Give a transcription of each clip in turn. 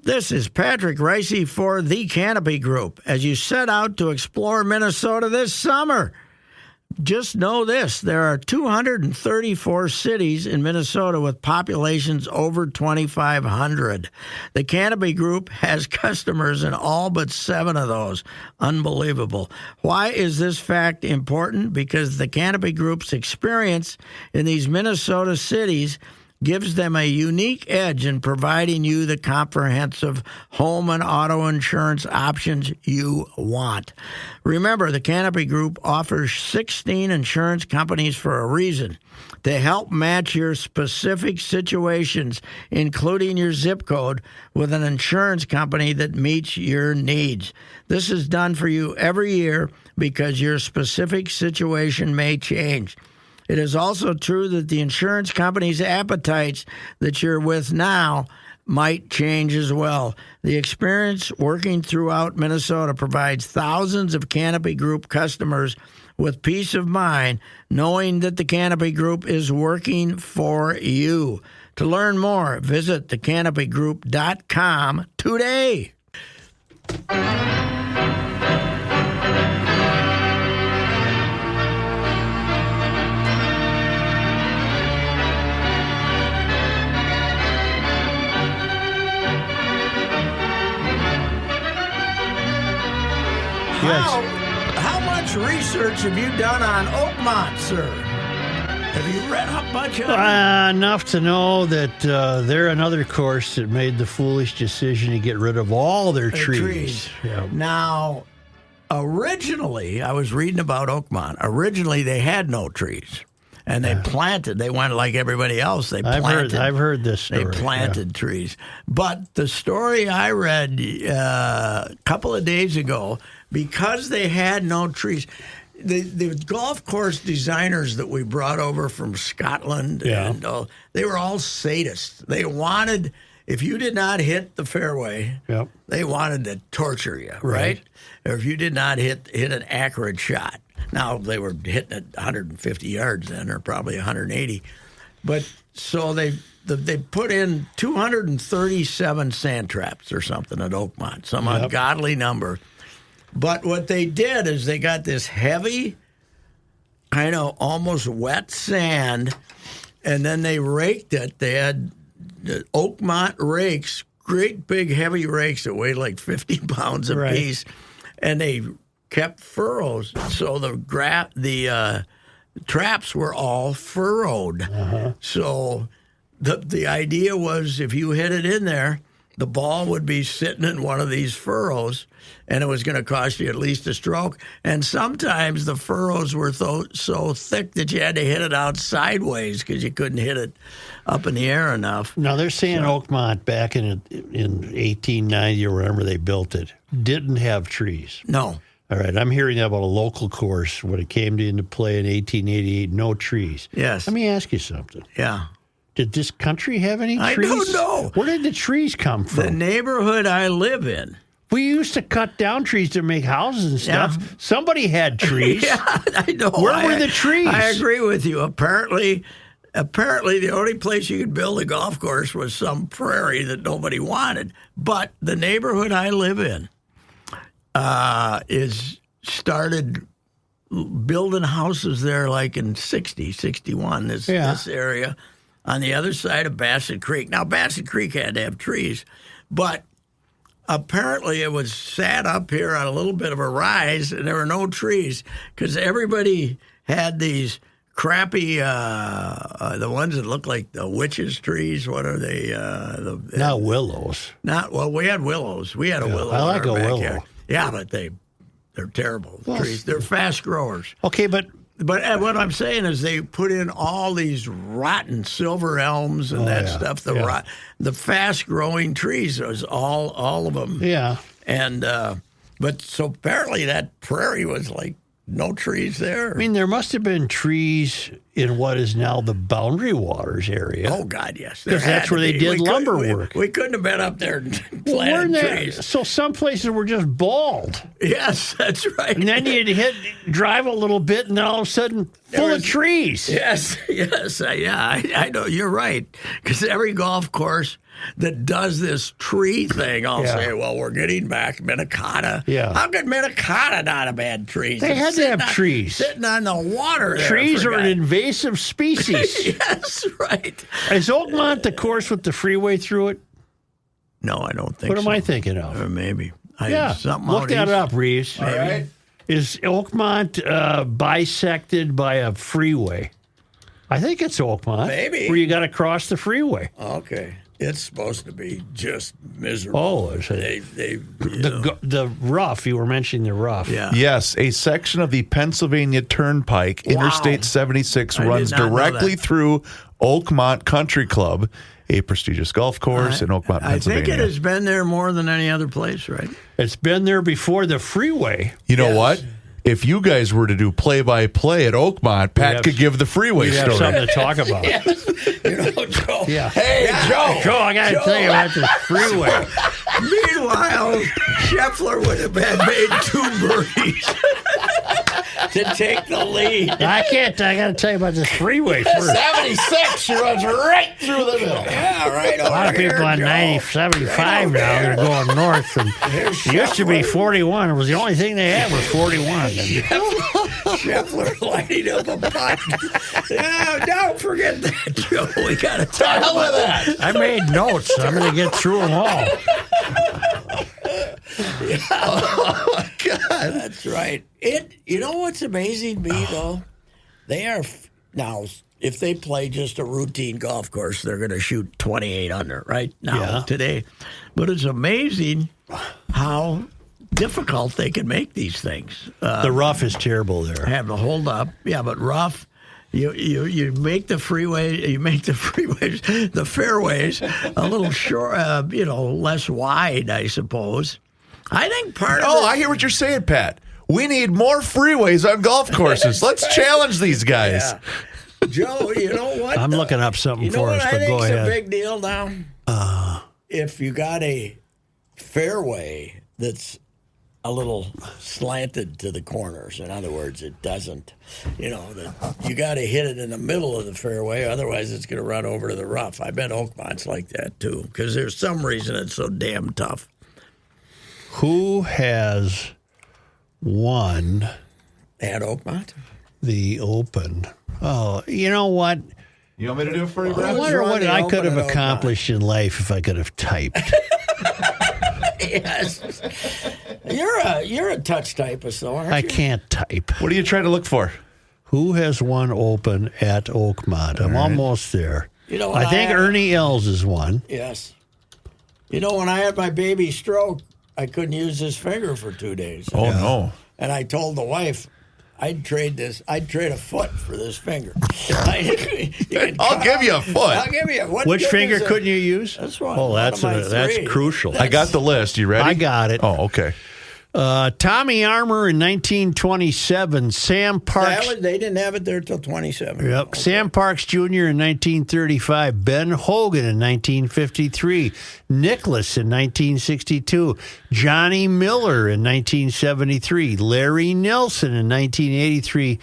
This is Patrick Ricey for the Canopy Group. As you set out to explore Minnesota this summer, just know this. There are 234 cities in Minnesota with populations over 2,500. The Canopy Group has customers in all but 7 of those. Unbelievable. Why is this fact important? Because the Canopy Group's experience in these Minnesota cities gives them a unique edge in providing you the comprehensive home and auto insurance options you want. Remember, the Canopy Group offers 16 insurance companies for a reason, to help match your specific situations, including your zip code, with an insurance company that meets your needs. This is done for you every year because your specific situation may change. It is also true that the insurance company's appetites that you're with now might change as well. The experience working throughout Minnesota provides thousands of Canopy Group customers with peace of mind, knowing that the Canopy Group is working for you. To learn more, visit thecanopygroup.com today. How much research have you done on Oakmont, sir? Have you read up much on it? Enough to know that they're another course that made the foolish decision to get rid of all their trees. Yeah. Now, originally, I was reading about Oakmont. Originally, they had no trees. And they planted. They went like everybody else. They planted. I've heard this story. They planted trees. But the story I read a couple of days ago, because they had no trees, the golf course designers that we brought over from Scotland, and they were all sadists. They wanted, if you did not hit the fairway, they wanted to torture you, right? Or if you did not hit an accurate shot. Now, they were hitting at 150 yards then, or probably 180. But so they put in 237 sand traps or something at Oakmont, some ungodly number. But what they did is they got this heavy, kind of almost wet sand, and then they raked it. They had the Oakmont rakes, great big heavy rakes that weighed like 50 pounds apiece, and they kept furrows, so the traps were all furrowed. So the idea was if you hit it in there, the ball would be sitting in one of these furrows, and it was going to cost you at least a stroke. And sometimes the furrows were so thick that you had to hit it out sideways because you couldn't hit it up in the air enough. Now, they're saying Oakmont back in 1890 or whenever they built it didn't have trees. No. All right, I'm hearing about a local course when it came into play in 1888, no trees. Yes. Let me ask you something. Yeah. Did this country have any trees? I don't know. Where did the trees come from? The neighborhood I live in. We used to cut down trees to make houses and stuff. Yeah. Somebody had trees. Yeah, I know. Where were the trees? I agree with you. Apparently, the only place you could build a golf course was some prairie that nobody wanted. But the neighborhood I live in is started building houses there like in 60, 61, this area on the other side of Bassett Creek. Now, Bassett Creek had to have trees, but apparently it was sat up here on a little bit of a rise, and there were no trees because everybody had these crappy, the ones that look like the witches' trees. What are they? Not willows. We had willows. We had a willow. I like in our a willow. backyard. Yeah, but they're terrible trees. They're fast growers. Okay, but what I'm saying is they put in all these rotten silver elms and stuff. The fast growing trees, was all of them. Yeah. And but so apparently that prairie was like no trees there. I mean, there must have been trees in what is now the Boundary Waters area. Oh, God, yes. Because that's where they did lumber work. We couldn't have been up there Well, planting trees. so some places were just bald. Yes, that's right. And then you'd drive a little bit, and then all of a sudden, full of trees. Yes. I know. You're right. Because every golf course that does this tree thing, I'll say, well, we're getting back Minnetonka. Yeah. How could Minnetonka not have had trees? They had to have trees. Sitting on the water there, Trees are an invasive species. Yes, right. Is Oakmont the course with the freeway through it? No, I don't think What so. am I thinking of? Or maybe. Something Look out that east. up, Reeves. All right. Is Oakmont bisected by a freeway? I think it's Oakmont. Maybe. Where you got to cross the freeway. Okay. It's supposed to be just miserable. Oh, is it? The rough, you were mentioning the rough. Yeah. Yes, a section of the Pennsylvania Turnpike, Interstate 76, runs did not know directly that. through Oakmont Country Club, a prestigious golf course in Oakmont, I Pennsylvania. think it has been there more than any other place, right? It's been there before the freeway. You know Yes. what? If you guys were to do play-by-play at Oakmont, Pat have- could give the freeway We have story. something to talk about. You know, Joe. Yeah. Hey, Joe. Joe, I got to tell you about this freeway. Meanwhile, Scheffler would have had made 2 birdies to take the lead. I got to tell you about this freeway first. 76, she runs right through the middle. Yeah, right. A lot of people on 90, 75 now, they're going north. And it used to be 41. It was the only thing they had was 41. Scheffler lighting up a putt. Yeah, don't forget that, Joe. We got to talk about that. I made notes. I'm going to get through them all. Oh, God. That's right. You know what's amazing me, though? They are, now, if they play just a routine golf course, they're going to shoot 28 under, right? Now, today. But it's amazing how difficult they can make these things. The rough is terrible there. Have to hold up. Yeah, but rough. You make the freeway. You make the freeways, the fairways, a little short. Less wide, I suppose. I think part of I hear what you're saying, Pat. We need more freeways on golf courses. Let's challenge these guys. Yeah. Joe, you know what? I'm looking up something You know for what us, I but go think's ahead. a big deal now? If you got a fairway that's a little slanted to the corners. In other words, it doesn't, you got to hit it in the middle of the fairway. Otherwise, it's going to run over to the rough. I bet Oakmont's like that, too, because there's some reason it's so damn tough. Who has won At Oakmont? the Open? Oh, you know what? You want me to do it for you, I Brad? wonder won what the I Open could have at Oakmont? accomplished in life if I could have typed. Yes. You're a touch typist, though, aren't you? I can't type. What are you trying to look for? Who has won Open at Oakmont? I'm almost there. You know what I think Ernie Els has won. Yes. When I had my baby stroke, I couldn't use this finger for 2 days. Oh, no. And I told the wife, I'd trade a foot for this finger. I'll give you a foot. I'll give you. Which finger couldn't you use? That's one. Oh, One of my that's three. crucial. I got the list. You ready? I got it. Oh, okay. Tommy Armour in 1927. Sam Parks. They didn't have it there till 27. Yep. Okay. Sam Parks Jr. in 1935. Ben Hogan in 1953. Nicholas in 1962. Johnny Miller in 1973. Larry Nelson in 1983.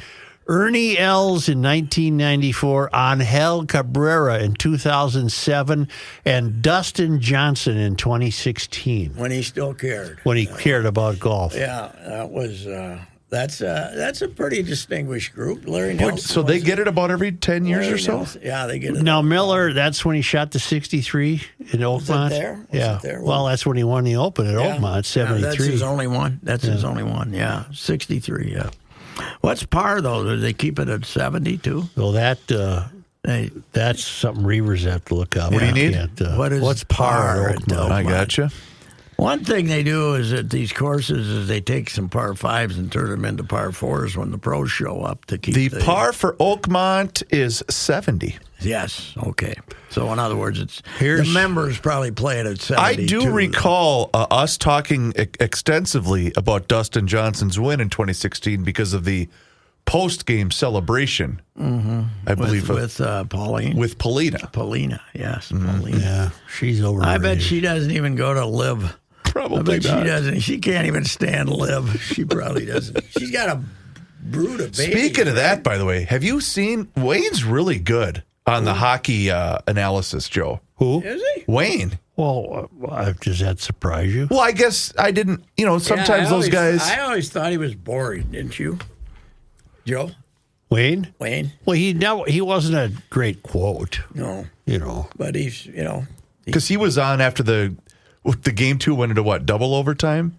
Ernie Els in 1994, Angel Cabrera in 2007, and Dustin Johnson in 2016. When he still cared. When he cared about golf. Yeah, that was. That's a pretty distinguished group. Larry Nelson. So they get it about every 10 years or so? Yeah, they get it. Now, Miller, that's when he shot the 63 in Oakmont. there? Was Yeah. it there? Well, that's when he won the Open at Yeah. Oakmont, Yeah, 73. that's his only one. That's his only one. Yeah, 63. Yeah. What's par though? Do they keep it at 72? Well, that's something Reavers have to look up. What do you need? What's par at at Oakmont? I gotcha. One thing they do is at these courses is they take some par fives and turn them into par fours when the pros show up to keep The par for Oakmont is 70. Yes. Okay. So in other words, the Here's- members probably play it at 72. I do recall us talking extensively about Dustin Johnson's win in 2016 because of the post-game celebration. I believe with Pauline. with Polina. Paulina, yes, Paulina. Yeah, she's over. I bet she doesn't even go to Live. Probably I bet not. she doesn't. She can't even stand Live. She probably doesn't. She's got a brood of babies. Speaking of that, by the way, have you seen Wayne's really good on the hockey analysis, Joe? Who? Is he? Wayne. Well, does that surprise you? Well, I guess I didn't. Sometimes those guys. I always thought he was boring, didn't you, Joe? Wayne? Wayne? Well, he wasn't a great quote. No, But he's Because he was on after the game 2 went into what, double overtime?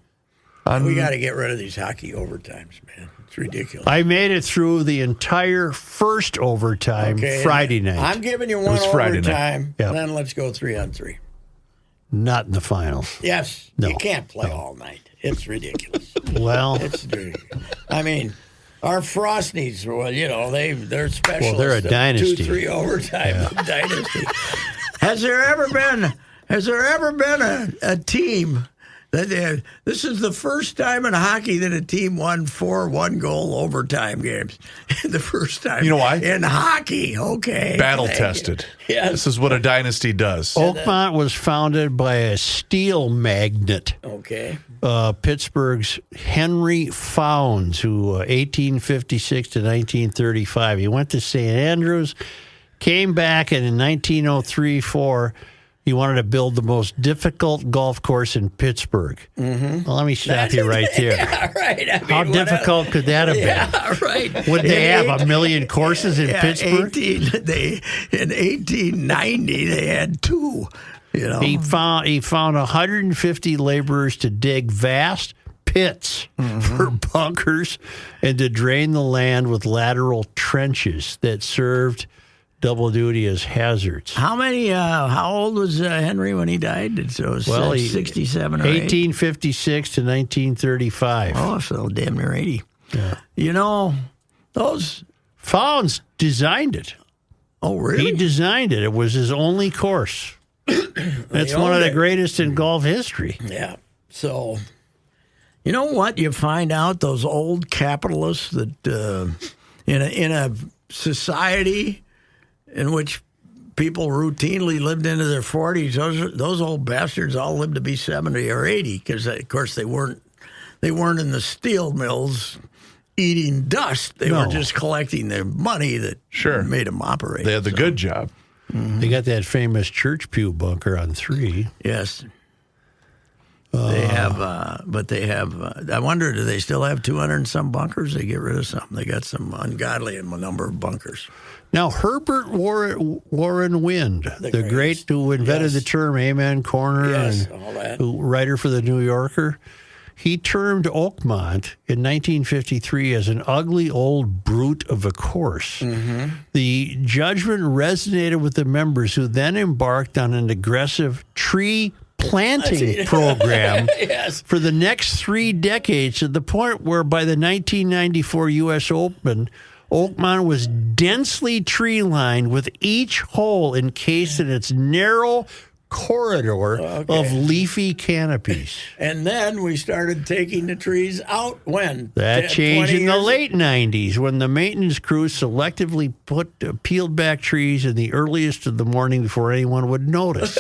we got to get rid of these hockey overtimes, man. It's ridiculous. I made it through the entire first overtime Friday night. I'm giving you one was Friday night. overtime. Yep. Then let's go 3-on-3. Not in the finals. Yes, No. you can't play all night. It's ridiculous. Well, It's ridiculous. I mean, our Frosties, they're specialists. Well, they're a of dynasty. 2-3 overtime dynasty. Has there ever been a team this is the first time in hockey that a team won 4 one-goal overtime games. The first time. You know why? In hockey, okay. Battle Thank tested. you. Yes. This is what a dynasty does. Oakmont was founded by a steel magnate. Okay. Pittsburgh's Henry Founds, who 1856 to 1935. He went to St. Andrews, came back, and in 1903-04, he wanted to build the most difficult golf course in Pittsburgh. Mm-hmm. Well, let me stop you right there. Yeah, right. I mean, How difficult could that have been? Yeah, right. Would they have a million courses in Pittsburgh? In 1890, they had 2. He found 150 laborers to dig vast pits for bunkers and to drain the land with lateral trenches that served double duty as hazards. How old was Henry when he died? So it was 67 or 1856 to 1935. Oh, so damn near 80. Yeah. Those... Founds designed it. Oh, really? He designed it. It was his only course. It's one of the greatest in golf history. Yeah. So, you know what? You find out those old capitalists that in a society in which people routinely lived into their 40s, those old bastards all lived to be 70 or 80 because, of course, they weren't in the steel mills eating dust. They were just collecting their money that made them operate. They had the good job. They got that famous church pew bunker on 3. Yes. They have, I wonder, do they still have 200 and some bunkers? They get rid of some. They got some ungodly number of bunkers. Now, Herbert Warren Wind, the great who invented the term Amen Corner and all that. writer for the New Yorker, he termed Oakmont in 1953 as an ugly old brute of a course. Mm-hmm. The judgment resonated with the members who then embarked on an aggressive tree planting program for the next 3 decades, to the point where by the 1994 U.S. Open, Oakmont was densely tree-lined with each hole encased in its narrow corridor of leafy canopies. And then we started taking the trees out when? That changed in the late 90s when the maintenance crew selectively put peeled back trees in the earliest of the morning before anyone would notice.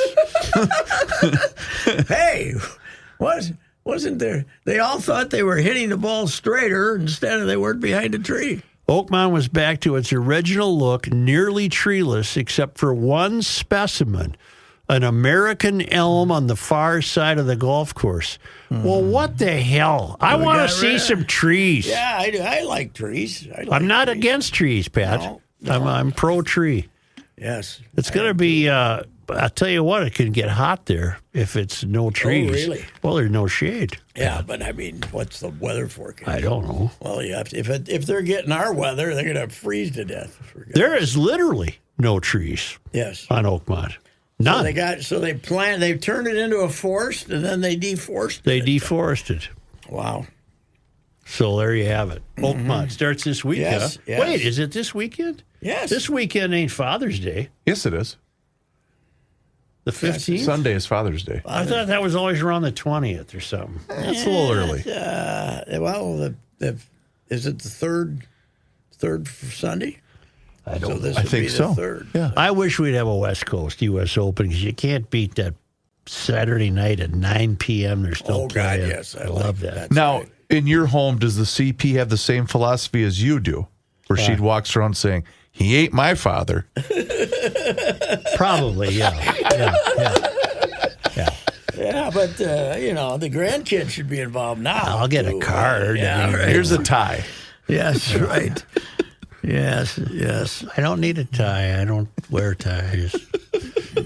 Hey, wasn't there? They all thought they were hitting the ball straighter instead of they weren't behind a tree. Oakmont was back to its original look, nearly treeless, except for one specimen, an American elm on the far side of the golf course. Well, what the hell? I want to see some trees. Yeah, I like trees. I'm not against trees, Pat. No. I'm pro-tree. Yes. It's going to be, I'll tell you what, it can get hot there if it's no trees. Oh, really? Well, there's no shade. Yeah, but I mean, what's the weather forecast? I don't know. Well, you have to, if they're getting our weather, they're going to freeze to death. There is literally no trees on Oakmont. None. They turned it into a forest, and then they deforested They deforested. Wow. So there you have it. Oakmont starts this week, Yes, huh? yes. Wait, is it this weekend? Yes. This weekend ain't Father's Day. Yes, it is. The 15th? Sunday is Father's Day. I thought that was always around the 20th or something. That's a little early. Well, is it the third third Sunday? I don't So know. this I would think be so. the third. Yeah. I wish we'd have a West Coast U.S. Open because you can't beat that Saturday night at 9 p.m. They're still Oh, God, playing. yes. I love that. That's Now, right. in your home, does the CP have the same philosophy as you do? Where she walks around saying, he ain't my father. Probably, yeah. Yeah, but, the grandkids should be involved now. I'll get a too. card. Yeah, I mean, right. Here's a tie. Yes, right. Yes. I don't need a tie. I don't wear ties.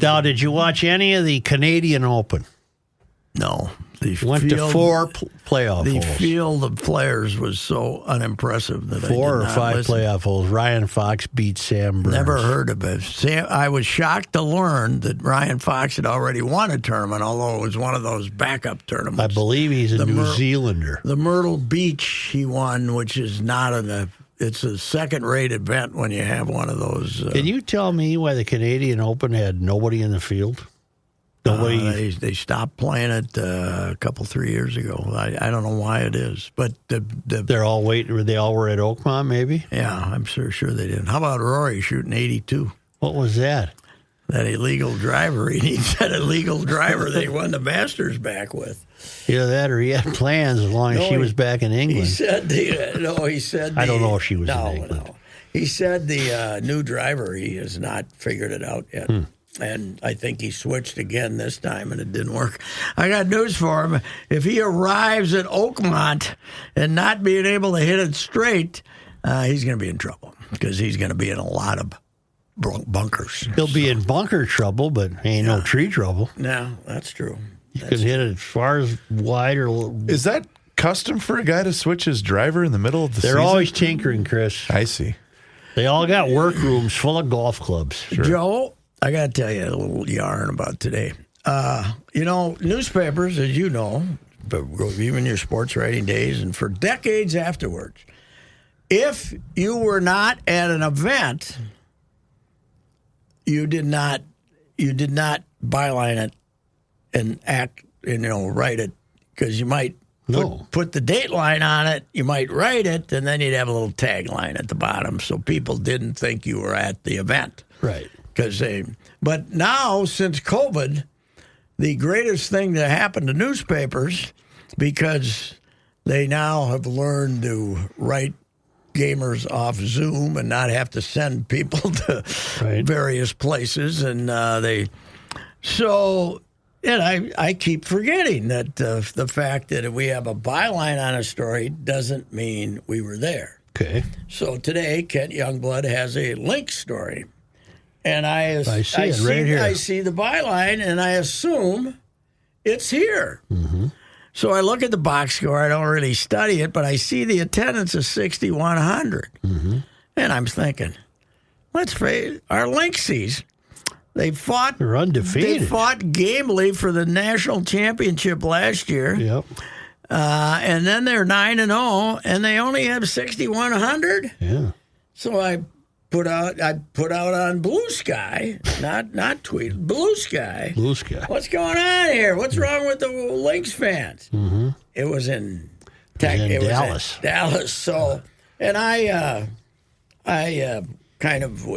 Now, did you watch any of the Canadian Open? No. The Went to four playoff The holes. field of players was so unimpressive that Four I or did not five listen. playoff holes. Ryan Fox beat Sam Burns. Never heard of it. I was shocked to learn that Ryan Fox had already won a tournament, although it was one of those backup tournaments. I believe he's a New Zealander. The Myrtle Beach he won, which is not it's a second-rate event when you have one of those. Can you tell me why the Canadian Open had nobody in the field? Nobody. They stopped playing it a couple, 3 years ago. I don't know why it is, but They're all waiting. They all were at Oakmont, maybe? yeah, I'm sure they didn't. How about Rory shooting 82? What was that? That illegal driver. He needs that illegal driver that he won the Masters back with. Either that or he had plans as long as she was back in He England. said he said I don't know if she was in no, England. No. He said the new driver, he has not figured it out yet. And I think he switched again this time, and it didn't work. I got news for him. If he arrives at Oakmont and not being able to hit it straight, he's going to be in trouble because he's going to be in a lot of bunkers. He'll be in bunker trouble, but ain't no tree trouble. No, that's true. You can hit it as far as wide or. Is that custom for a guy to switch his driver in the middle of the They're season? always tinkering, Chris. I see. They all got workrooms full of golf clubs. Joe, I got to tell you a little yarn about today. Newspapers, as you know, but even your sports writing days and for decades afterwards, if you were not at an event, you did not byline it and write it because you might put the date line on it, you might write it, and then you'd have a little tagline at the bottom so people didn't think you were at the event. Right. But now, since COVID, the greatest thing that happened to newspapers, because they now have learned to write gamers off Zoom and not have to send people to various places, and I keep forgetting that the fact that we have a byline on a story doesn't mean we were there. Okay. So today, Kent Youngblood has a link story. And I see it right here. I see the byline, and I assume it's here. Mm-hmm. So I look at the box score. I don't really study it, but I see the attendance is 6,100. Mm-hmm. And I'm thinking, let's face our Lynxies. They're undefeated. They fought gamely for the national championship last year. Yep. And then they're 9-0, and they only have 6,100. Yeah. So I put out on Blue Sky, not Tweet, Blue Sky. Blue Sky. What's going on here? What's wrong with the Lynx fans? Mm-hmm. It was in Dallas. Dallas. So, and I kind of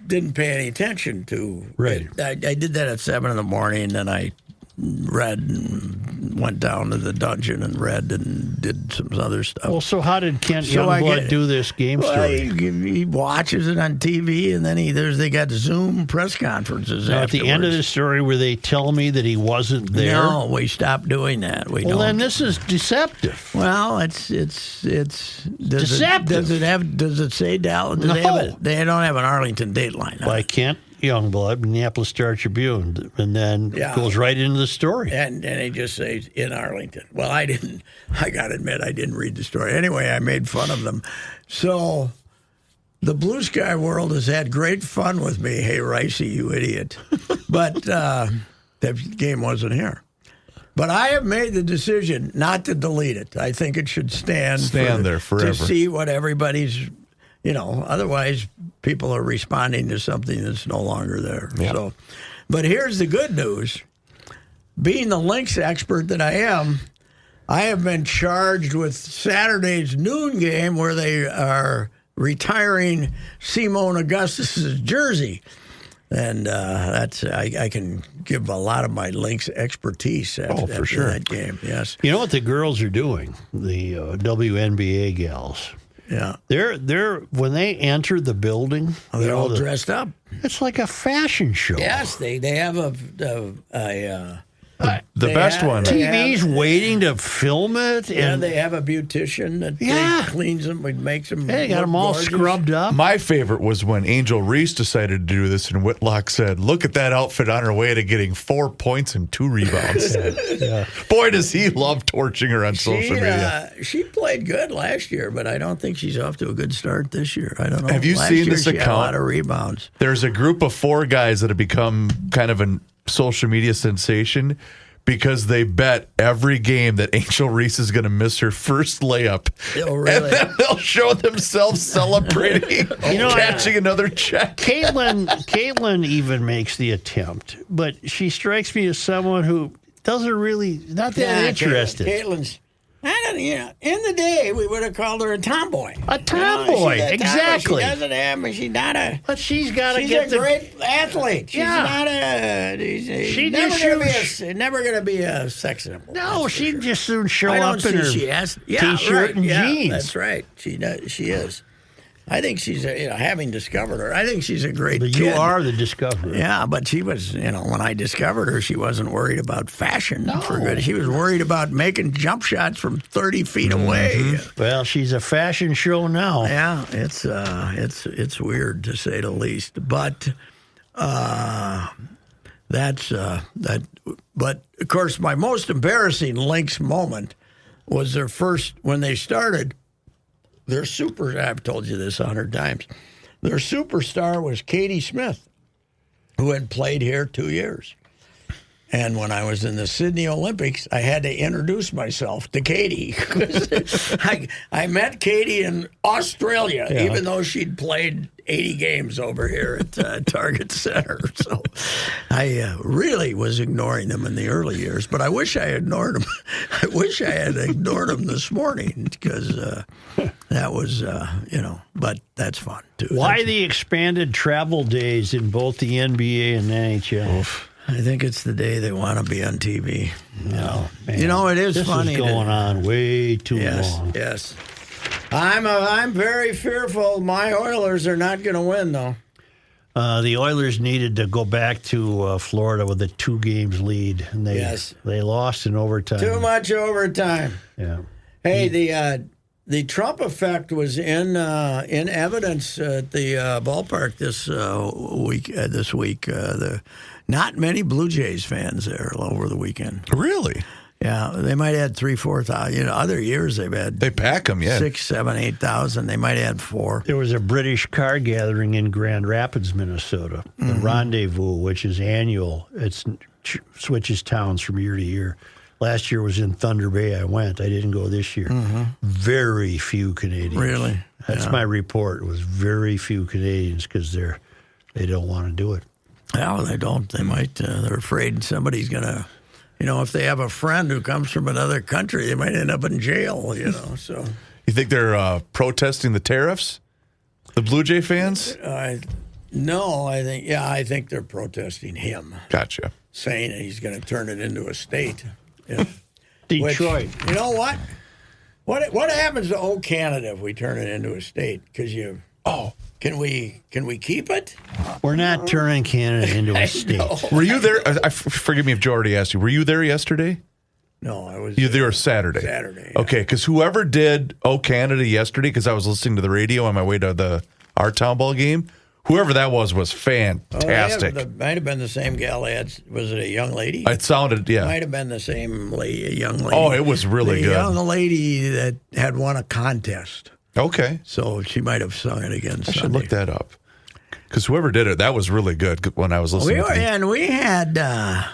didn't pay any attention to. Right. I did that at 7 a.m, and then I read and went down to the dungeon and read and did some other stuff. Well, so how did Kent Youngblood do this game story? He watches it on TV, and then they got Zoom press conferences. Now, at the end of the story, where they tell me that he wasn't there. No, we stopped doing that. Then this is deceptive. Well, it's deceptive. Does it say Dallas? No. They don't have an Arlington dateline. By Kent Youngblood, Minneapolis Star Tribune, and then goes right into the story. And he just says in Arlington. Well, I didn't. I got to admit, I didn't read the story. Anyway, I made fun of them. So the Blue Sky world has had great fun with me. Hey, Ricey, you idiot. But that game wasn't here. But I have made the decision not to delete it. I think it should stand there forever. To see what everybody's, otherwise people are responding to something that's no longer there. Yeah. So, but here's the good news. Being the Lynx expert that I am, I have been charged with Saturday's noon game where they are retiring Simone Augustus's jersey. And that's I can give a lot of my Lynx expertise after that game. Yes. You know what the girls are doing? The WNBA gals. Yeah. They're when they enter the building, They're all dressed up. It's like a fashion show. Yes, they have a the best one. TV's waiting to film it. And they have a beautician that cleans them, makes them. They got them all scrubbed up. My favorite was when Angel Reese decided to do this, and Whitlock said, "Look at that outfit on her way to getting 4 points and 2 rebounds." Boy, does he love torching her on social media. She played good last year, but I don't think she's off to a good start this year. I don't know. Have you seen this she account? Had a lot of rebounds. There's a group of 4 guys that have become kind of a social media sensation because they bet every game that Angel Reese is going to miss her first layup. Oh, really? And then they'll show themselves celebrating, catching another check. Caitlin even makes the attempt, but she strikes me as someone who doesn't really, not that interested. Caitlin's, I don't, in the day, we would have called her a tomboy. A tomboy, exactly. She doesn't have, she's not a. But she's got to She's get a great athlete. She's not a. She's never going to be a sex symbol. No, she'd just soon show I don't up in her t-shirt and jeans. That's right. She is. I think she's, having discovered her, I think she's a great kid. You are the discoverer. Yeah, but she was, when I discovered her, she wasn't worried about fashion for good. She was worried about making jump shots from 30 feet away. Well, she's a fashion show now. Yeah, it's weird to say the least. But that's that. But of course, my most embarrassing Lynx moment was their first when they started. Their I've told you this 100 times. Their superstar was Katie Smith, who had played here 2 years. And when I was in the Sydney Olympics, I had to introduce myself to Katie. I met Katie in Australia, even though she'd played 80 games over here at Target Center. So I really was ignoring them in the early years. But I wish I had ignored them. I wish I had ignored them this morning because that was, but that's fun, too. Why the expanded travel days in both the NBA and NHL? Oof. I think it's the day they want to be on TV. No, man. It is this funny. This is going on way too long. Yes. I'm very fearful my Oilers are not going to win, though. The Oilers needed to go back to Florida with a 2 games lead, and they lost in overtime. Too much overtime. Yeah. Hey, the Trump effect was in evidence at the ballpark this week. Not many Blue Jays fans there over the weekend. Really? Yeah, they might have had 3,000-4,000. Other years they've had. They pack them, 6,000, 7,000, 8,000. They might have had 4. There was a British car gathering in Grand Rapids, Minnesota. The Rendezvous, which is annual. It switches towns from year to year. Last year was in Thunder Bay. I went. I didn't go this year. Very few Canadians. Really? That's my report. It was very few Canadians because they don't want to do it. Well, they don't. They might. They're afraid somebody's going to, if they have a friend who comes from another country, they might end up in jail, so. You think they're protesting the tariffs? The Blue Jay fans? No, I think they're protesting him. Gotcha. Saying that he's going to turn it into a state. Detroit. Which, you know what? What happens to old Canada if we turn it into a state? Because can we keep it? We're not turning Canada into a state. Were you there? Forgive me if Joe already asked you. Were you there yesterday? No, I was. You there Saturday? Saturday. Yeah. Okay, because whoever did Canada yesterday, because I was listening to the radio on my way to our town ball game. Whoever that was fantastic. It might have been the same gal. Was it a young lady? It sounded, yeah. Might have been the same young lady. Oh, it was really good. The young lady that had won a contest. Okay. So she might have sung it again. I should look that up. Because whoever did it, that was really good when I was listening to it. And we had, our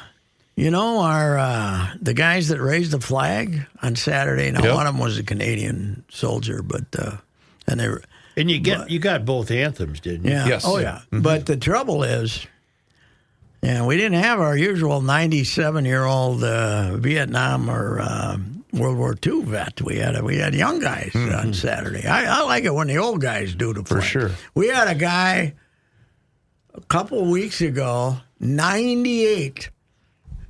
the guys that raised the flag on Saturday. Now, one of them was a Canadian soldier, but and they were. And you got both anthems, didn't you? Yeah. Yes. Oh, yeah. Mm-hmm. But the trouble is, we didn't have our usual 97-year-old Vietnam or World War II vet. We had young guys on Saturday. I like it when the old guys do the play. For sure. We had a guy a couple weeks ago, 98,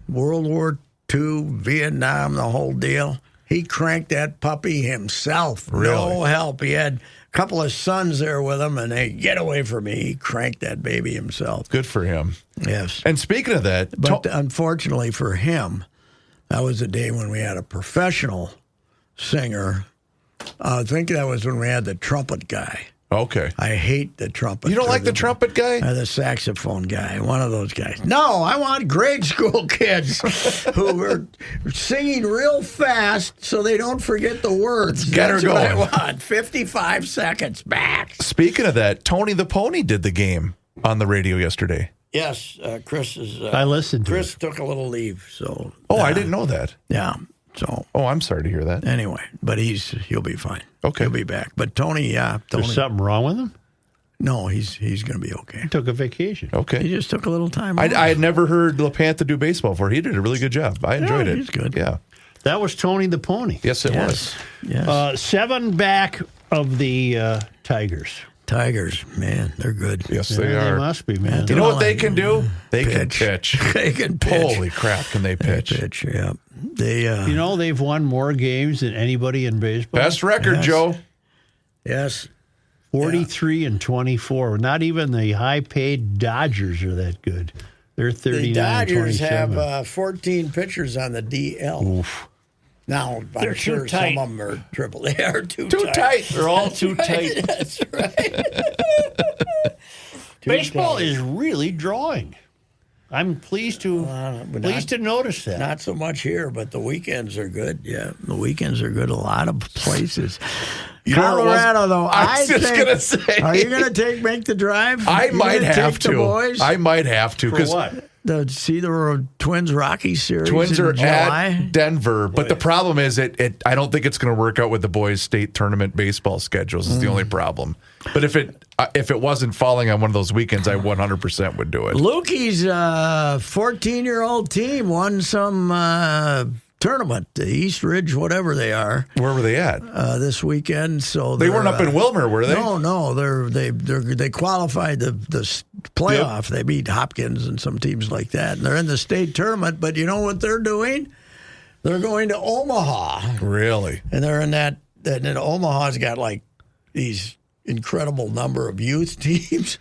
World War II, Vietnam, the whole deal. He cranked that puppy himself. Really? No help. He had a couple of sons there with him, and they get away from me. He cranked that baby himself. Good for him. Yes. And speaking of that, But unfortunately for him, that was the day when we had a professional singer. I think that was when we had the trumpet guy. okay. I hate the trumpet. You don't like the trumpet guy? The saxophone guy, one of those guys. No, I want grade school kids who are singing real fast so they don't forget the words. Get her That's what I going. want. 55 seconds back. Speaking of that, Tony the Pony did the game on the radio yesterday. Yes, Chris is. I listened to Chris it. took a little leave, so. Oh, I didn't know that. Yeah. So Oh, I'm sorry to hear that. anyway, but he'll be fine. Okay. He'll be back. But Tony, Tony. There's something wrong with him? No, he's going to be okay. He took a vacation. He Okay. just took a little time. I off. had never heard LaPantha do baseball before. He did a really good job. I enjoyed it. he's good. Yeah. That was Tony the Pony. Yes, it was. Yes. 7 back of the Tigers. Tigers, man, they're good. Yes, Yeah, they they are. must be, man. You know what they can do? They can pitch. They can pitch. Holy crap, can they pitch? Yeah. They. You know, they've won more games than anybody in baseball. Best record, Yes. Joe. Yes. 43 and 24. Not even the high-paid Dodgers are that good. They're 39 The Dodgers 27. have 14 pitchers on the DL. Oof. Now, They're I'm too sure tight. some of them are triple. They are too Tight. tight. They're all too tight. That's right. Baseball tight. is really drawing. I'm pleased to but notice that. Not so much here, but the weekends are good. Yeah, the weekends are good. A lot of places. You know what it was? Colorado, though. I was just think- gonna say. Are you going to make the drive? I You might gonna have take to. The boys? I might have to For what? to see the Twins Rockies series. Twins in are July. at Denver, but the problem is I don't think it's going to work out with the boys' state tournament baseball schedules. Is the only problem. But if it wasn't falling on one of those weekends, I 100% would do it. Lukey's 14-year-old team won some tournament, the East Ridge, whatever they are, Where were they at? this weekend. So They weren't up in Wilmer, were they? No, they qualified the playoff. They beat Hopkins and some teams like that, and they're in the state tournament. But you know what they're doing? They're going to Omaha, Really? and they're in that. And then Omaha's got like these incredible number of youth teams.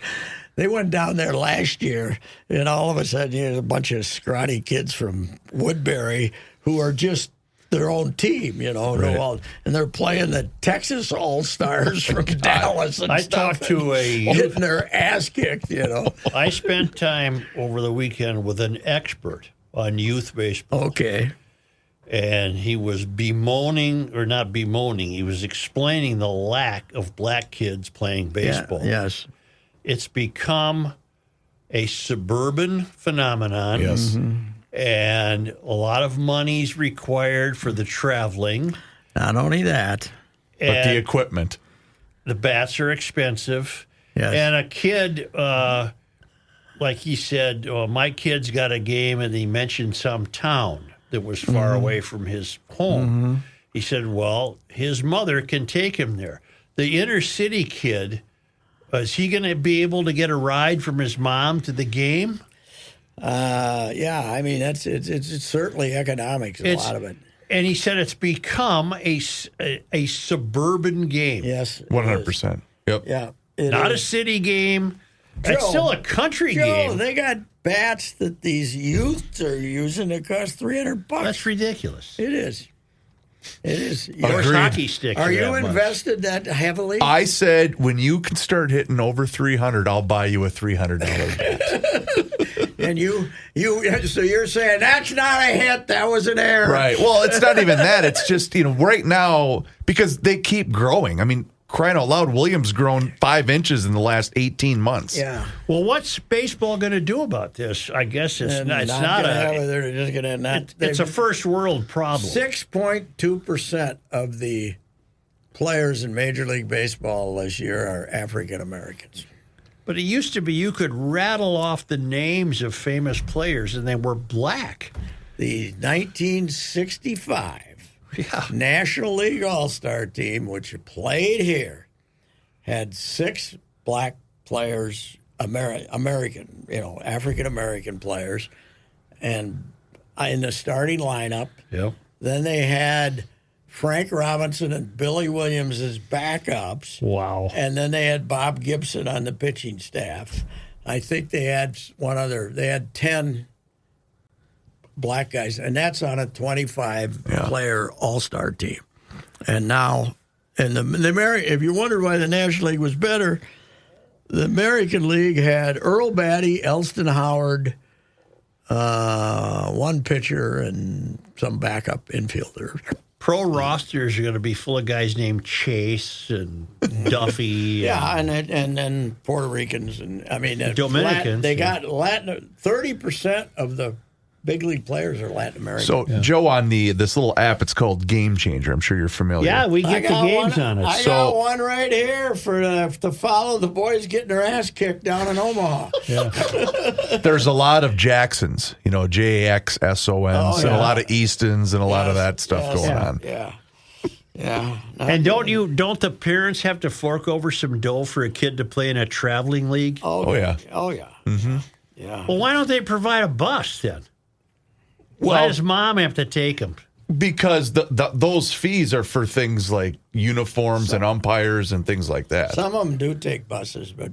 They went down there last year, and all of a sudden, there's a bunch of scrawny kids from Woodbury who are just their own team, Right. and they're playing the Texas All-Stars from Dallas and I stuff. talked to getting their ass kicked, I spent time over the weekend with an expert on youth baseball, Okay. and he was not bemoaning, he was explaining the lack of black kids playing baseball. Yeah, yes. It's become a suburban phenomenon. Yes. And a lot of money's required for the traveling. Not only that. But And the equipment. the bats are expensive. Yes. And a kid, like he said, my kid's got a game, and he mentioned some town that was far away from his home. He said, well, his mother can take him there. The inner city kid, is he going to be able to get a ride from his mom to the game? Yeah, I mean, it's certainly economics, a lot of it. And he said it's become a suburban game. Yes. it is. 100%. Yep. Yeah. it Not a is. city game. It's Joe, still a country Joe, game. they got bats that these youths are using that cost $300. That's ridiculous. It is. It is. Of course, Agreed. hockey sticks Are are you that much. invested that heavily? I said when you can start hitting over 300, I'll buy you a $300 bat. And so you're saying that's not a hit, that was an error. Right. Well, it's not even that. It's just, right now, because they keep growing. I mean, crying out loud, Williams grown 5 inches in the last 18 months. Yeah. Well, what's baseball going to do about this? I guess it's And not. It's not not gonna have it, a. they're just going to not. It's a first world problem. 6.2% of the players in Major League Baseball this year are African Americans. But it used to be you could rattle off the names of famous players, and they were black. The 1965 National League All-Star team, which played here, had 6 black players, American, African-American players, and in the starting lineup. Yep. Then they had Frank Robinson and Billy Williams as backups. Wow. And then they had Bob Gibson on the pitching staff. I think they had they had 10 black guys, and that's on a 25-player all-star team. And now, and if you wondered why the National League was better, the American League had Earl Batty, Elston Howard, one pitcher, and some backup infielders. Pro rosters are going to be full of guys named Chase and Duffy. Yeah, and then Puerto Ricans, and I mean Dominicans. They got Latin. 30% of the big league players are Latin American. So, Joe, on this little app, it's called Game Changer. I'm sure you're familiar. Yeah, we get the games on it. I got one right here to follow the boys getting their ass kicked down in Omaha. Yeah. There's a lot of Jacksons, JAXSONs, and a lot of Eastons and a lot of that stuff going on. Yeah. Yeah. And don't the parents have to fork over some dough for a kid to play in a traveling league? Oh yeah. Mm-hmm. Yeah. Well, why don't they provide a bus then? Why does mom have to take them? Because those fees are for things like uniforms and umpires and things like that. Some of them do take buses, but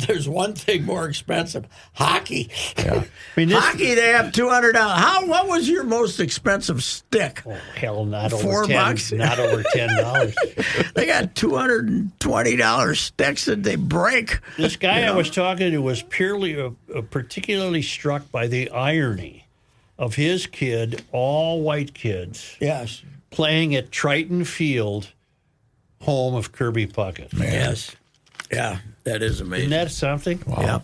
there's one thing more expensive: hockey. Yeah. Hockey, they have $200. What was your most expensive stick? Oh, hell, not over $4. Not over $10. They got $220 sticks that they break. This guy I was talking to was particularly struck by the irony of his kid, all white kids, Yes. playing at Triton Field, home of Kirby Puckett. Yes. Yeah, that is amazing. Isn't that something? Wow. Yeah.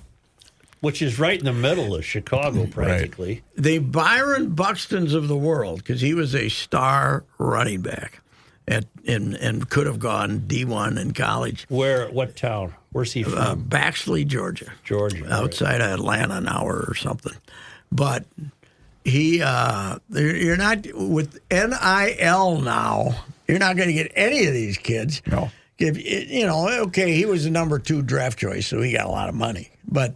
Which is right in the middle of Chicago, practically. The Byron Buxtons of the world, because he was a star running back and could have gone D1 in college. What town? Where's he from? Baxley, Georgia. Georgia. Outside of Atlanta an hour or something. But you're not, with NIL now, you're not going to get any of these kids. No. He was the number 2 draft choice, so he got a lot of money. But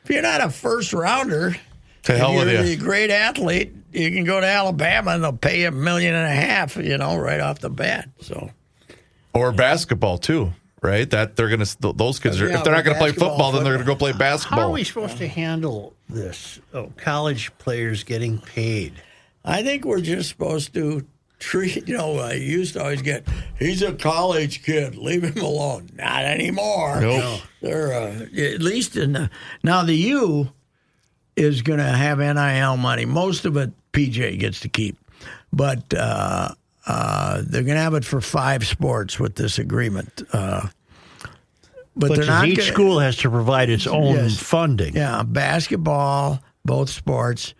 if you're not a first rounder, to hell with you're you. a great athlete, you can go to Alabama and they'll pay you $1.5 million, right off the bat. So, or basketball too, right? That they're going to those kids are, if they're not going to play football, then they're going to go play basketball. How are we supposed to handle this? College players getting paid. I think we're just supposed to treat. I used to always get, he's a college kid, leave him alone. Not anymore. Nope. They're at least now the U is going to have NIL money. Most of it PJ gets to keep, but they're going to have it for 5 sports with this agreement. But they're not. Each school has to provide its own funding. Yeah, basketball, both sports,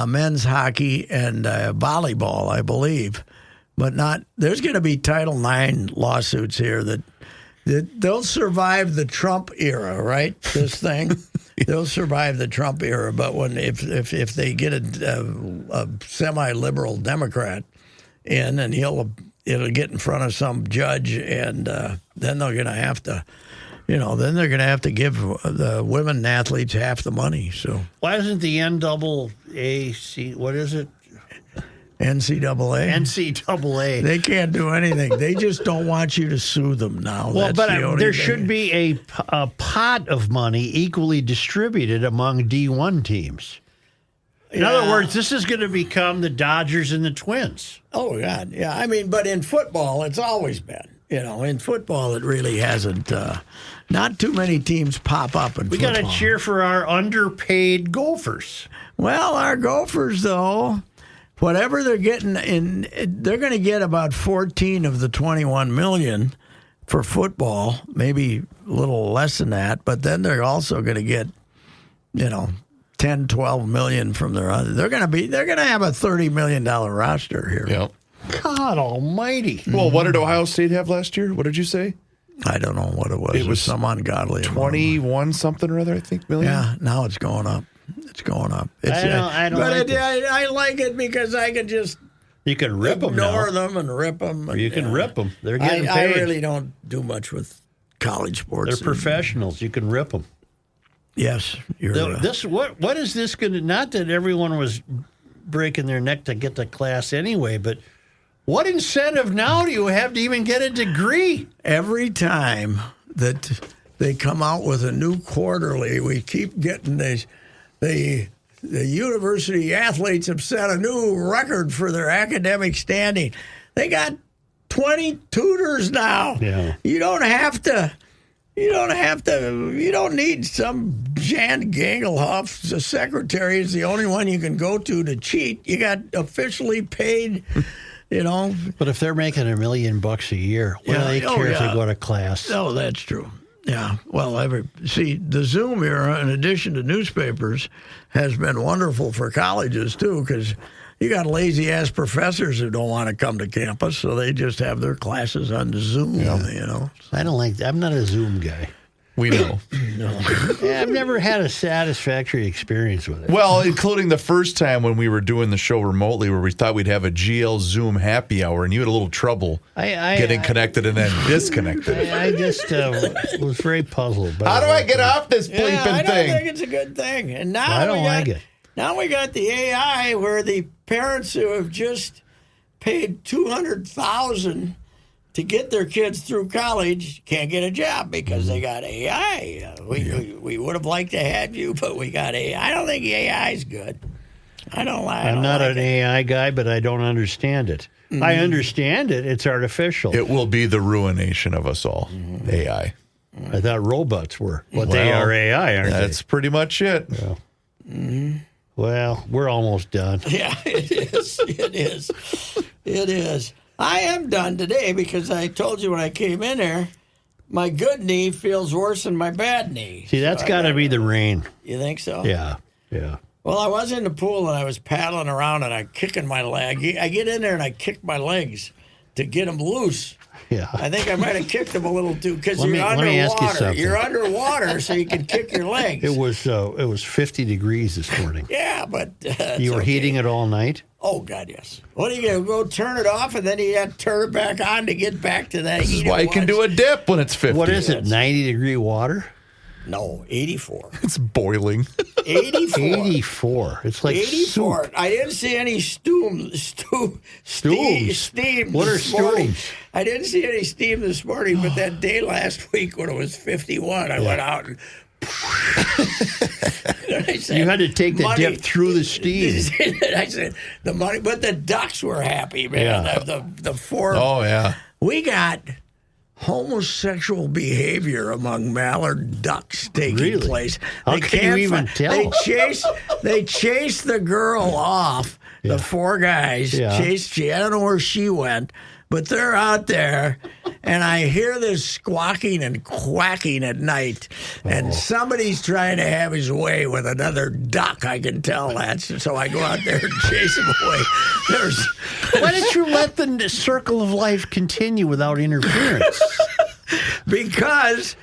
men's hockey, and volleyball, I believe. But not. There's going to be Title IX lawsuits here that they'll survive the Trump era, right? This thing, they'll survive the Trump era. But if they get a semi-liberal Democrat in, and it'll get in front of some judge, and then they're going to have to, then they're going to have to give the women athletes half the money. So why isn't the NAAC? What is it? NCAA. NCAA. They can't do anything. They just don't want you to sue them now. Well, That's there should be a pot of money equally distributed among D1 teams. In other words, this is going to become the Dodgers and the Twins. Oh, God. Yeah. I mean, but in football, it's always been. In football, it really hasn't. Not too many teams pop up in football. We got to cheer for our underpaid Gophers. Well, our Gophers, though, whatever they're getting they're going to get about 14 of the 21 million for football, maybe a little less than that. But then they're also going to get, 10, 12 million from their other. They're going to have a $30 million roster here. Yep. God almighty. Well, what did Ohio State have last year? What did you say? I don't know what it was. It was some ungodly 21 something or other, I think, million. Yeah, now it's going up. It's going up. I don't but like I like it because I can just You can rip them ignore now. them and rip them. Or you can rip them. They're getting I paid. really don't do much with college sports. They're professionals. You can rip them. Yes, you're What is this going to? Not that everyone was breaking their neck to get to class anyway, but what incentive now do you have to even get a degree? every time that they come out with a new quarterly, we keep getting these. The university athletes have set a new record for their academic standing. They got 20 tutors now. Yeah. You don't need some Jan Gangelhoff. The secretary is the only one you can go to cheat. You got officially paid, But if they're making $1 million a year, what do they care if they go to class? Oh, that's true. Yeah. Well, the Zoom era, in addition to newspapers, has been wonderful for colleges, too, because you got lazy-ass professors who don't want to come to campus, so they just have their classes on Zoom, I don't like that. I'm not a Zoom guy. We know. Yeah, I've never had a satisfactory experience with it. Well, including the first time when we were doing the show remotely where we thought we'd have a GL Zoom happy hour, and you had a little trouble getting connected and then disconnected. I just was very puzzled. How do I get off this bleeping I don't thing? think it's a good thing. And now I don't like it. Now we got the AI where the parents who have just paid $200,000 to get their kids through college can't get a job because they got AI. We would have liked to have you, but we got AI. I don't think AI is good. I'm not an AI guy, but I don't understand it. I understand it. It's artificial. It will be the ruination of us all, AI. I thought robots were. But they are AI, aren't they? That's pretty much it. Well, we're almost done. Yeah, it is. It is. It is. I am done today because I told you when I came in there, my good knee feels worse than my bad knee. See, that's got to be the rain. You think so? Yeah. Well, I was in the pool and I was paddling around and I'm kicking my leg. I get in there and I kick my legs to get them loose. Yeah. I think I might have kicked them a little too because Let me ask you underwater. something. You're underwater, so you can kick your legs. It was 50 degrees this morning. Yeah, but You were heating it all night? Oh, God, yes. What are you going to go turn it off and then you have to turn it back on to get back to that This heat? is why you can do a dip when it's 50. What is it, 90-degree water? No, 84. It's boiling. 84. 84. It's like 84. soup. I didn't see any steam. What are this morning. steams? I didn't see any steam this morning, but that day last week when it was 51, I went out and I said, You had to take the money. dip through the steam. I said, the money, but the ducks were happy, man. Yeah. The four. Oh, yeah. We got homosexual behavior among mallard ducks taking place. How can you even tell? They chase the girl off. The four guys chased. I don't know where she went, but they're out there, and I hear this squawking and quacking at night, and somebody's trying to have his way with another duck. I can tell that, so I go out there and chase him away. Why don't you let the circle of life continue without interference? Because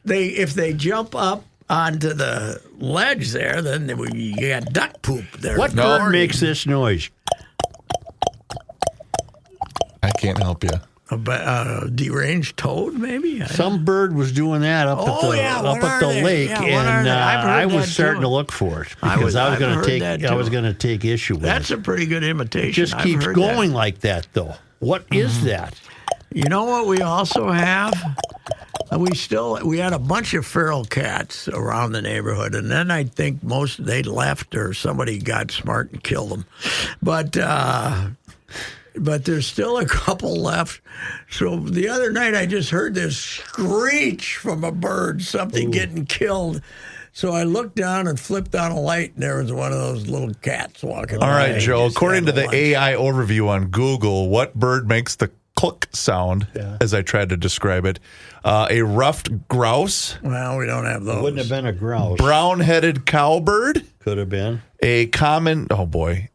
if they jump up onto the ledge there, then you got duck poop there. What bird makes this noise? I can't help you. A deranged toad, maybe? Some bird was doing that up at the lake, and I was starting to look for it because I was going to take issue with it. That's a pretty good imitation. It just keeps going like that, though. What is that? You know what we also have? We had a bunch of feral cats around the neighborhood, and then I think they left or somebody got smart and killed them. But there's still a couple left. So the other night I just heard this screech from a bird, something getting killed. So I looked down and flipped on a light, and there was one of those little cats walking by. All right, Joe, according to the lunch. AI overview on Google, what bird makes the cluck sound, as I tried to describe it? A ruffed grouse. Well, we don't have those. Wouldn't have been a grouse. Brown-headed cowbird. Could have been. A common, Gallinule,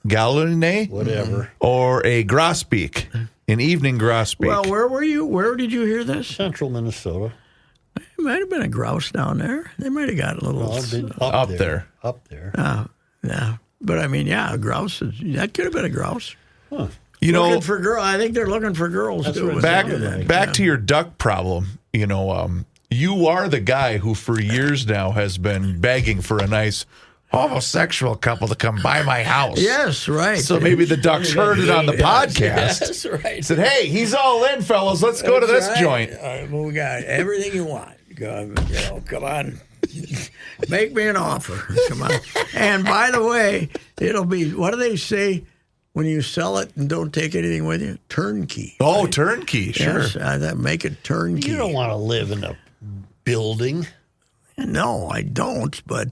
galline. Whatever. Or a grosbeak, an evening grosbeak. Well, where were you? Where did you hear this? Central Minnesota. It might have been a grouse down there. They might have got a little up there. Up there. Yeah. But I mean, yeah, a grouse. That could have been a grouse. Huh. You know, Looking for girl. I think they're looking for girls too. back to your duck problem. You know, you are the guy who for years now has been begging for a nice homosexual couple to come by my house. Yes, right. So maybe the ducks heard it on the podcast. That's right. Said, "Hey, he's all in, fellas. Let's go to this That's joint." right. Well, we got everything you want. Come on. Make me an offer. Come on. And by the way, it'll be, what do they say when you sell it and don't take anything with you? Turnkey. Oh, turnkey, sure. Yes, make it turnkey. You don't want to live in a building. No, I don't, but...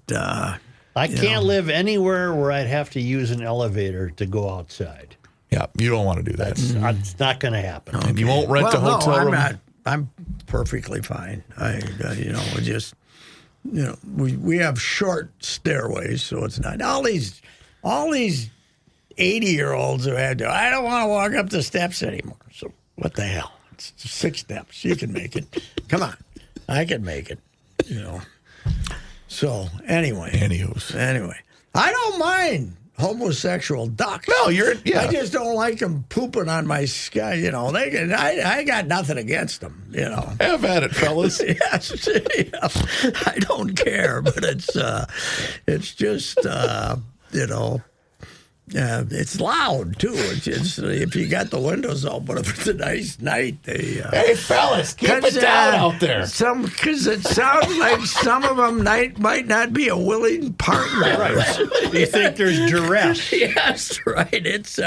I can't live anywhere where I'd have to use an elevator to go outside. Yeah, you don't want to do that. It's not going to happen. And you won't rent a hotel room? I'm perfectly fine. We have short stairways, so it's not all these 80-year-olds who I don't want to walk up the steps anymore. So what the hell? It's 6 steps. You can make it. Come on, I can make it. So anyway, I don't mind homosexual ducks. No, I just don't like them pooping on my sky. I got nothing against them. Have at it, fellas. Yes, I don't care, but it's just it's loud too. It's if you got the windows open, if it's a nice night, hey, fellas, keep it down out there. Because it sounds like some of them might not be a willing partner. Right. You think there's duress? Yes, right. It's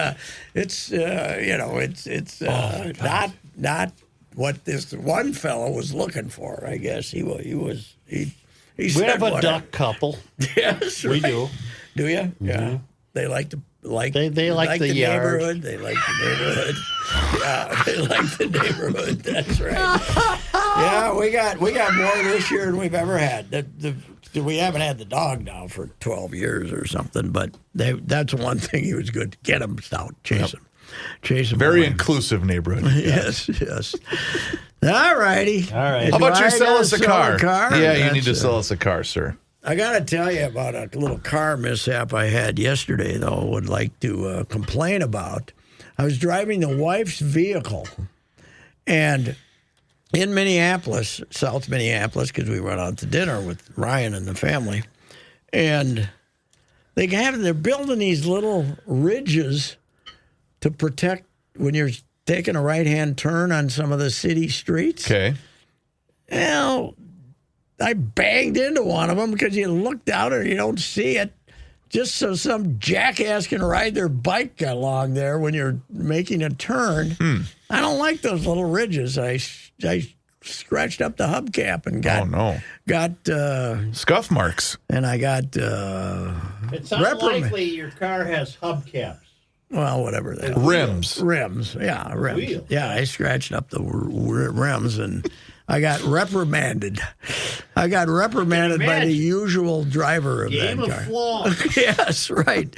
not what this one fellow was looking for. I guess he said We have a duck couple. Yes, we do. Do you? Mm-hmm. Yeah. They like the they like the yard. neighborhood. They like the neighborhood. Yeah, they like the neighborhood. That's right. Yeah, we got more this year than we've ever had. We haven't had the dog now for 12 years or something, but that's one thing he was good. Get him out, chase him. Very away. Inclusive neighborhood. Yes. All righty. All right. How about you sell us a car? Yeah, you That's need to sell us a car, sir. I got to tell you about a little car mishap I had yesterday, though, I would like to complain about. I was driving the wife's vehicle, and in Minneapolis, South Minneapolis, because we went out to dinner with Ryan and the family, and they're building these little ridges to protect when you're taking a right-hand turn on some of the city streets. Okay. Well, I banged into one of them because you look down and you don't see it, just so some jackass can ride their bike along there when you're making a turn. I don't like those little ridges. I scratched up the hubcap and got scuff marks. And I got It's unlikely your car has hubcaps. Well, whatever that Rims. Yeah, rims. Wheels. Yeah, I scratched up the rims and I got reprimanded. By the usual driver of Game that of car. flaws. Yes, right.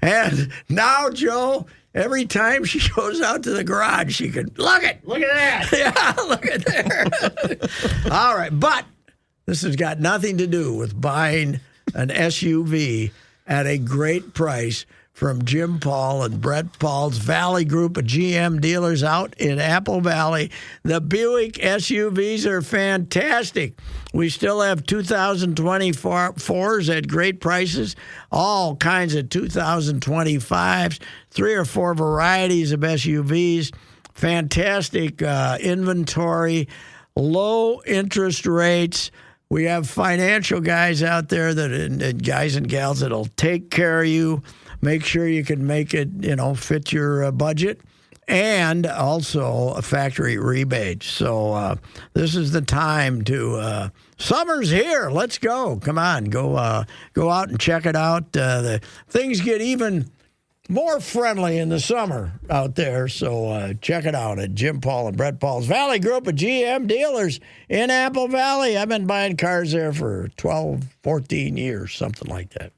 And now, Joe, every time she goes out to the garage, she can look at that. Yeah, look at there. All right, but this has got nothing to do with buying an SUV at a great price from Jim Paul and Brett Paul's Valley Group of GM dealers out in Apple Valley. The Buick SUVs are fantastic. We still have 2024s at great prices, all kinds of 2025s, 3 or 4 varieties of SUVs, fantastic inventory, low interest rates. We have financial guys out there and guys and gals that'll take care of you. Make sure you can make it, fit your budget, and also a factory rebate. So this is the time to. Summer's here. Let's go. Come on, go out and check it out. The things get even more friendly in the summer out there. So check it out at Jim Paul and Brett Paul's Valley Group of GM dealers in Apple Valley. I've been buying cars there for 12, 14 years, something like that.